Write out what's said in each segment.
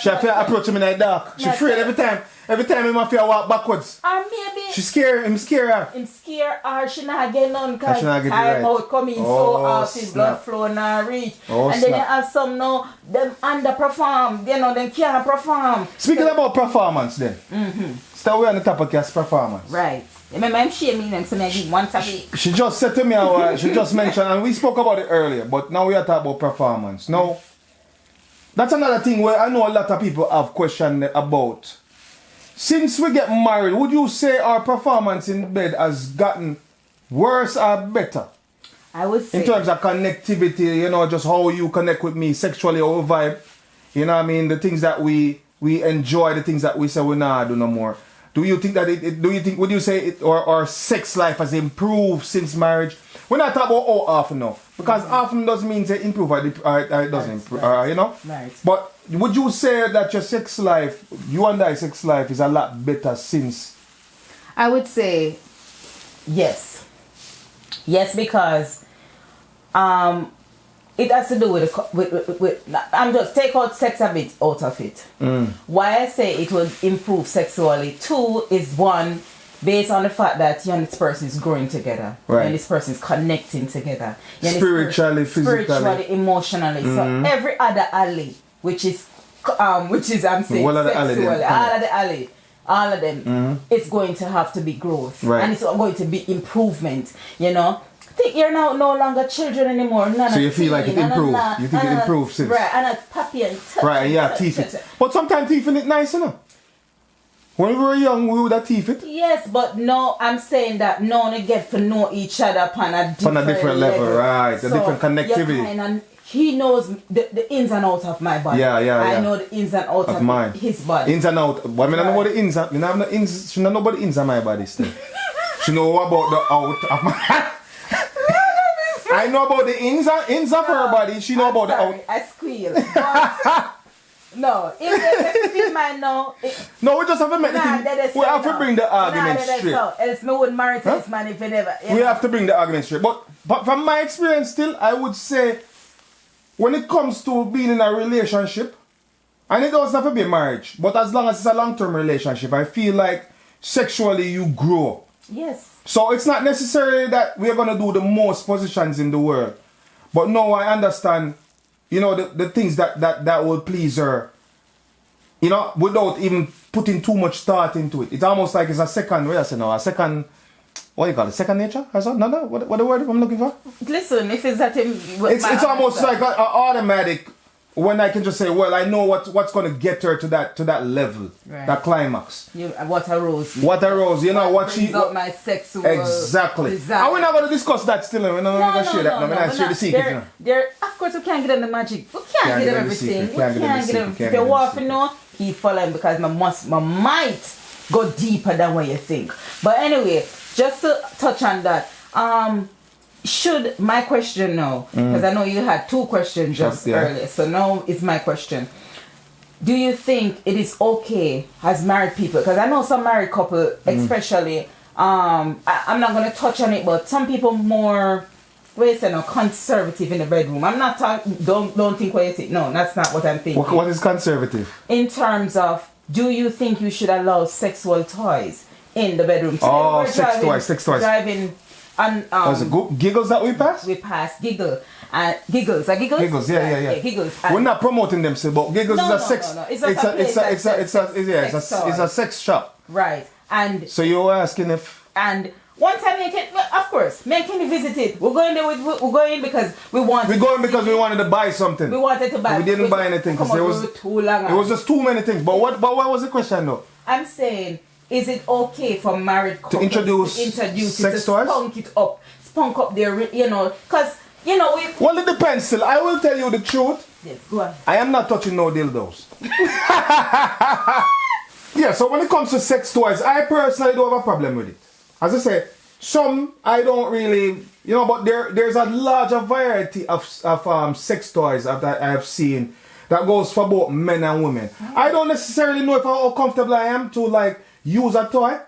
She have to approach him in the dark. She afraid every time. Every time him have to walk backwards. Or maybe She scare him, scare her. him scare her, she not get none because She not get it time right. out coming so Oh, off, his blood snap. flow not reach. Oh, and then you snap. have some now, them underperform, them can't perform. Speaking about performance then. Stay away on the topic of performance. Right. Remember I'm shaming them, so I give one topic. She just said to me, she just mentioned, and we spoke about it earlier, but now we are talking about performance. Now, that's another thing where I know a lot of people have questioned about. Since we get married, would you say our performance in bed has gotten worse or better? I would say In terms of connectivity, you know, just how you connect with me sexually or vibe. You know what I mean? The things that we enjoy, the things that we say we nah do no more. Do you think that would you say our sex life has improved since marriage? We're not talking about how often now. Because often doesn't mean to improve or it doesn't improve, you know? Right. But would you say that your sex life, you and I sex life is a lot better since? I would say yes. Yes, because it has to do with I'm just take out sex a bit out of it. Why I say it will improve sexually, two is one, based on the fact that you and this person is growing together. Right. You and this person is connecting together. You and this Spiritually, physically. spiritually, emotionally. So every other alley, which is I'm saying All of the alley sexually, then. all of the alley, all of them, it's going to have to be growth. Right. And it's going to be improvement, you know. Think you're now no longer children anymore. So you feel like it improved. You think it improved since. Right, and a puppy and touch. Right, yeah, teeth it. But sometimes teeth it nice, you know. When we were young, we would have teeth it. Yes, but no, I'm saying that now they get to know each other upon a different level, right, a different connectivity. He knows the ins and outs of my body. Yeah. I know the ins and outs of mine. his body. Ins and out. But I don't know about the ins. I have no ins. She don't know about the ins of my body still. She know about the out of my. I know about the ins of her body. She know about the out. I squeal. But, no, if you might know. No, we just have to make the thing. We have to bring the argument straight. Else me wouldn't marry to this man if you never. We have to bring the argument straight. But from my experience still, I would say when it comes to being in a relationship, and it doesn't have to be a marriage, but as long as it's a long-term relationship, I feel like sexually you grow. Yes. So it's not necessarily that we're going to do the most positions in the world. But no, I understand, you know, the things that will please her, you know, without even putting too much thought into it. It's almost like it's a second, what do you call it, second nature? Or something? No, what the word I'm looking for? Listen, if it's that It's almost like an automatic, when I can just say, well, I know what's going to get her to that level, right. That climax. What a rose. What a rose, you know what she. Up my sexual exactly. desire. And we're not going to discuss that still. We're not going to share that. We're not share the secret. Of course, we can't get them the magic. We can't get them everything. We can't get them. If you want to know, keep following because I might go deeper than what you think. But anyway, just to touch on that. Should my question now, because I know you had two questions just earlier, so now it's my question. Do you think it is okay as married people, because I know some married couple especially, I'm not going to touch on it, but some people more conservative in the bedroom. I'm not talking, don't think what you think. No, that's not what I'm thinking. What is conservative? In terms of, do you think you should allow sexual toys in the bedroom? Sex toys. Driving. Was it giggles that we pass? We pass giggles. Giggles. Giggles, yeah. Giggles. We're not promoting them, but giggles is a sex. No. It's a sex shop. Right. And so you're asking if. And one time, of course, me can you visit it. We're going because we wanted. We're going because we wanted to buy something. We wanted to buy. We didn't buy anything because there was too long. It was just too many things. But what was the question though? I'm saying, is it okay for married couples to introduce sex toys? Spunk up their, because, Well, it depends still. I will tell you the truth. Yes, go on. I am not touching no dildos. Yeah, so when it comes to sex toys, I personally don't have a problem with it. As I say, some I don't really, but there's a larger variety of sex toys that I have seen that goes for both men and women. I don't necessarily know how comfortable I am to use a toy,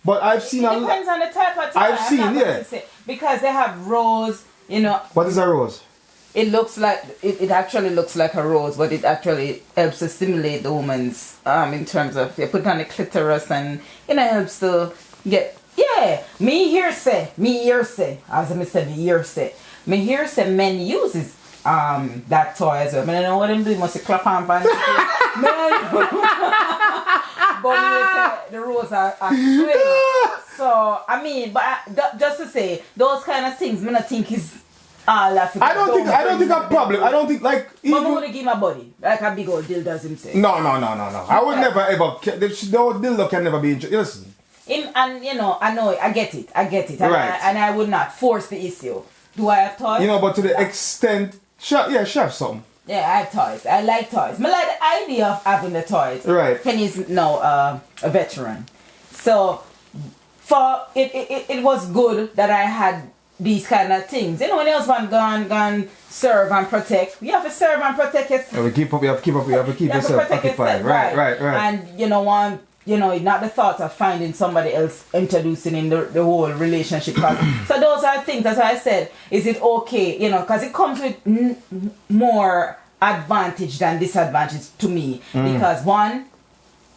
but I've seen it depends on the type of toy. I've seen, yeah. Because they have rose, What is a rose? it looks like it actually looks like a rose, but it actually helps to stimulate the woman's in terms of you put it on the clitoris and helps to get me hearsay as I said me hearsay men uses that toy as well. I don't know what them do, must clap on but the rose are swing. So I mean, but just to say those kind of things, I don't think is all Africa. I don't think a problem. I don't think like even. Mama would give my body like a big old dildo himself. No. I would never ever. The dildo can never be. Listen. And I get it. Right. And I would not force the issue. Do I have toys? But to the extent, she have something. Yeah, I have toys. I like toys. I like the idea of having the toys. Right. Penny's now a veteran, so for it was good that I had these kind of things. When else one gone serve and protect, you have to serve and protect yourself. You have to keep yourself occupied. Right. And not the thought of finding somebody else introducing in the whole relationship. So those are things. That's why I said, is it okay? Because it comes with more advantage than disadvantage to me. Because one,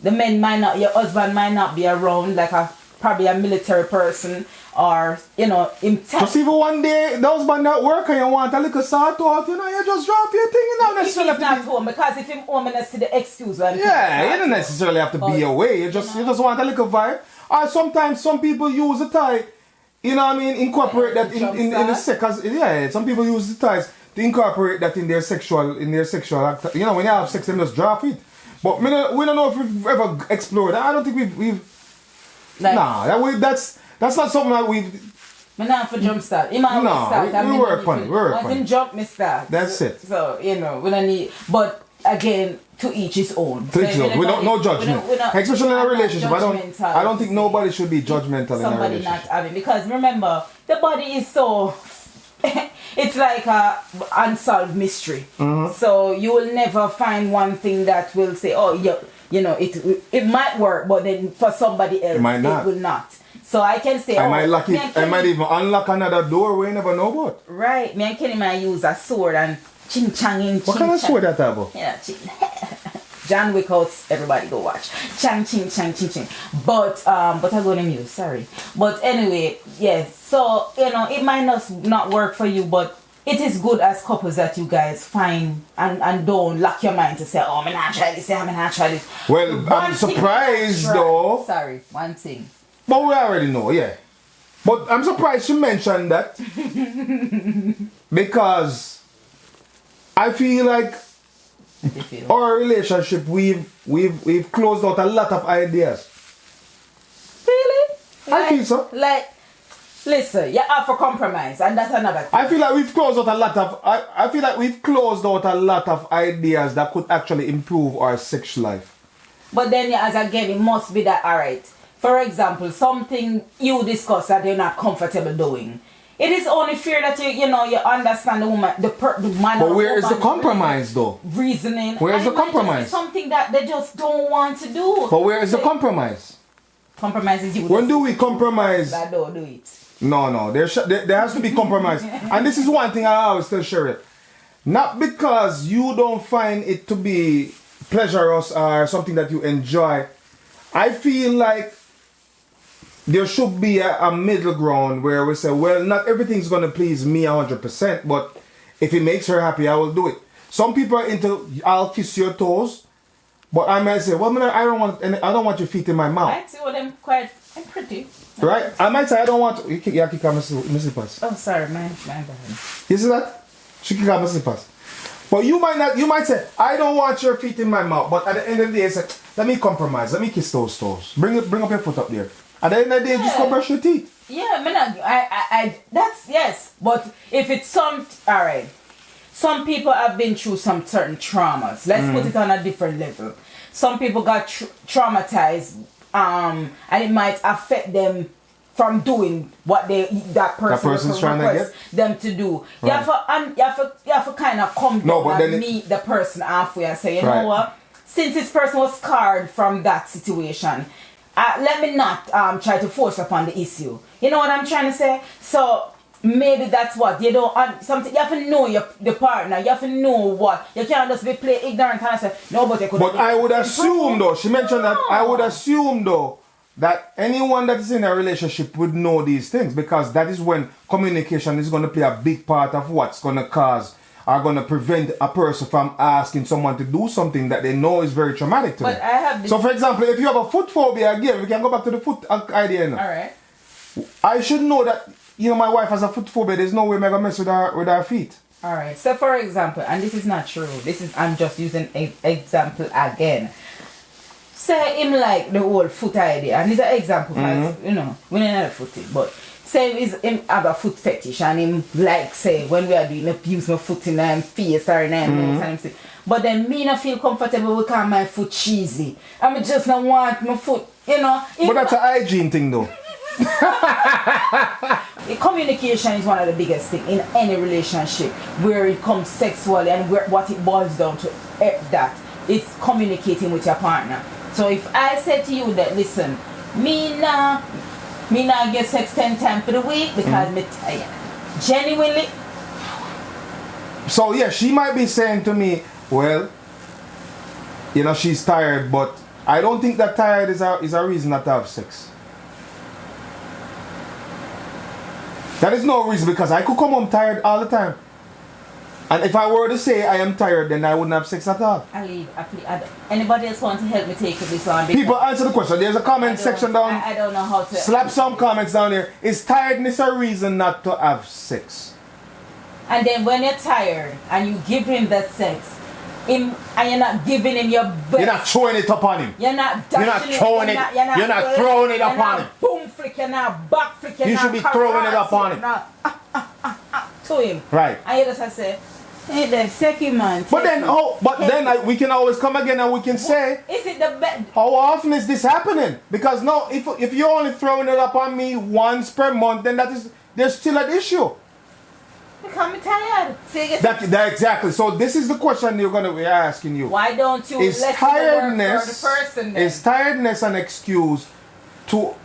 your husband might not be around, like probably a military person, or just even one day the husband not work and you want a little sort out, you just drop your thing, if he's not home, because if he's home, and see the excuse. You don't necessarily have to be away. You just want a little vibe. Or sometimes some people use the tie, incorporate that in the sex. Some people use the ties to incorporate that in their sexual act. When you have sex, them just drop it. But we don't know if we've ever explored that. I don't think we've that's not something that we've. I'm not for jump start. We work on it. Once him jump, me start. That's it. So we don't need. But again, to each his own. We don't no judgment. Especially in a relationship, I don't think nobody should be judgmental in a relationship. Somebody not having, because remember, the body is so. It's like a unsolved mystery. Mm-hmm. So you will never find one thing that will say, oh yeah, it might work, but then for somebody else it will not. So I can say, I might even unlock another door we never know about. Right. Me and Kenny might use a sword and ching-changing. What kind of sword that about? Yeah, John Wick out, everybody go watch. Chang, ching, chang, ching, ching. But I go to mute, sorry. But anyway, yes. So, it might not work for you, but it is good as couples that you guys find and don't lock your mind to say, oh, I'm not try this, I'm not try this. Well, I'm surprised though. Sorry, one thing. But we already know, yeah. But I'm surprised you mentioned that. Because I feel like our relationship, we've closed out a lot of ideas. Really? I feel so. Listen, you have to compromise, and that's another thing. I feel like we've closed out a lot of. I feel like we've closed out a lot of ideas that could actually improve our sex life. But then, it must be that alright. For example, something you discuss that you're not comfortable doing. It is only fair that you understand the woman, the man. But where is the compromise, though? Reasoning. Where is the compromise? Something that they just don't want to do. But where is the compromise? Compromise is you. When do we compromise? I don't do it. No. There has to be compromise. And this is one thing I always tell Sherry. Not because you don't find it to be pleasurous or something that you enjoy. I feel like there should be a middle ground where we say, well, not everything's going to please me 100%, but if it makes her happy, I will do it. Some people are into, I'll kiss your toes, but I might say, well, I don't want your feet in my mouth. I see what I'm quite pretty. Right? I might say, I don't want, you can come and slippers. Oh, sorry, my bad. You see that? She can come and slippers. But you might say, I don't want your feet in my mouth, but at the end of the day, say, let me compromise, let me kiss those toes. Bring up your foot up there. At the end of the day, just go brush your teeth. Yeah, I that's, yes. But if it's alright. Some people have been through some certain traumas. Let's put it on a different level. Some people got traumatized, and it might affect them from doing what that person's trying to get them to do. Right. You have to kind of come down and meet the person halfway and say, you know what? Since this person was scarred from that situation, let me not try to force upon the issue. You know what I'm trying to say? So maybe that's what you don't. Something you have to know the partner. You have to know what you can't just be play ignorant and say no, but you could. But I would assume though. She mentioned that I would assume though that anyone that is in a relationship would know these things because that is when communication is going to play a big part of what's going to cause or going to prevent a person from asking someone to do something that they know is very traumatic to them. But I have this. So, for example, if you have a foot phobia, again, we can go back to the foot idea now. All right. I should know that, my wife has a foot phobia. There's no way I'm going to mess with her feet. All right. So, for example, and this is not true. I'm just using an example again. Say him like the whole foot idea, and it's an example because, we don't have a footing, but say him have a foot fetish and him like say when we are doing abuse my foot in my face or in my nose and him say, but then me not feel comfortable because my foot cheesy. I just not want my foot, But that's a hygiene thing though. Communication is one of the biggest things in any relationship where it comes sexually and what it boils down to that it's communicating with your partner. So if I say to you that listen, me now get sex 10 times for the week because me tired. Genuinely. So yeah, she might be saying to me, well, she's tired, but I don't think that tired is a reason not to have sex. That is no reason because I could come home tired all the time. And if I were to say I am tired, then I wouldn't have sex at all. I leave. Anybody else want to help me take this on? People answer the question. There's a comment section down. I don't know how to. Slap some comments down here. Is tiredness a reason not to have sex? And then when you're tired and you give him that sex, and you're not giving him your best. You're not throwing it upon him. You're not dashing throwing it. You're not throwing it upon him. Boom flick, you're not back flick, you should be throwing it upon him. To him. Right. And you just say, hey, the second man. But then, we can always come again and we can say, is it the best? How often is this happening? Because no, if you're only throwing it up on me once per month, then there's still an issue. Because I'm tired. That exactly. So this is the question you're going to be asking you. Why don't you is let tiredness the person then? Is tiredness an excuse to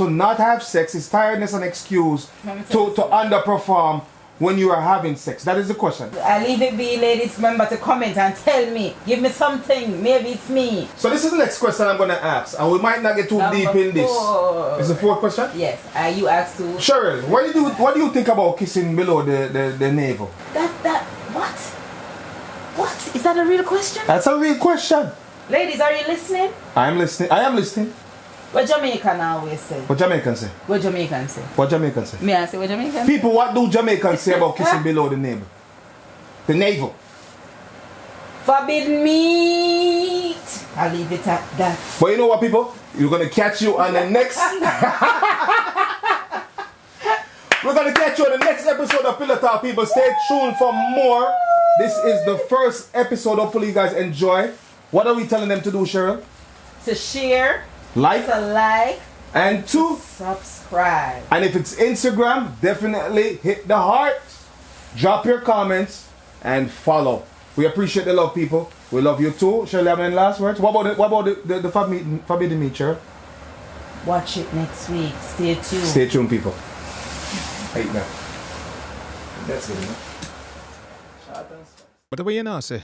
not have sex? Is tiredness an excuse to underperform when you are having sex? That is the question. I leave it be, ladies. Remember to comment and tell me. Give me something. Maybe it's me. So this is the next question I'm going to ask, and we might not get too deep in this. Is the fourth question? Yes. You asked to. Cheryl, what do you think about kissing below the navel? What? Is that a real question? That's a real question. Ladies, are you listening? I am listening. What Jamaican always say? What Jamaicans say? What Jamaican say? What Jamaicans say? Me I say what Jamaican say? People, what do Jamaicans say about kissing below the navel? The navel. Forbidden meat. I'll leave it at that. But you know what, people? We're going to catch you on the next... We're going to catch you on the next episode of Pillow Talk, people. Stay tuned for more. This is the first episode. Hopefully you guys enjoy. What are we telling them to do, Cheryl? To share. To like. And to subscribe. And if it's Instagram, definitely hit the heart. Drop your comments and follow. We appreciate the love, people. We love you too. Shall we have any last words? What about the forbidden meat, Cheryl? Watch it next week. Stay tuned. Stay tuned, people. Hey, now. That's good enough. What do you know, say?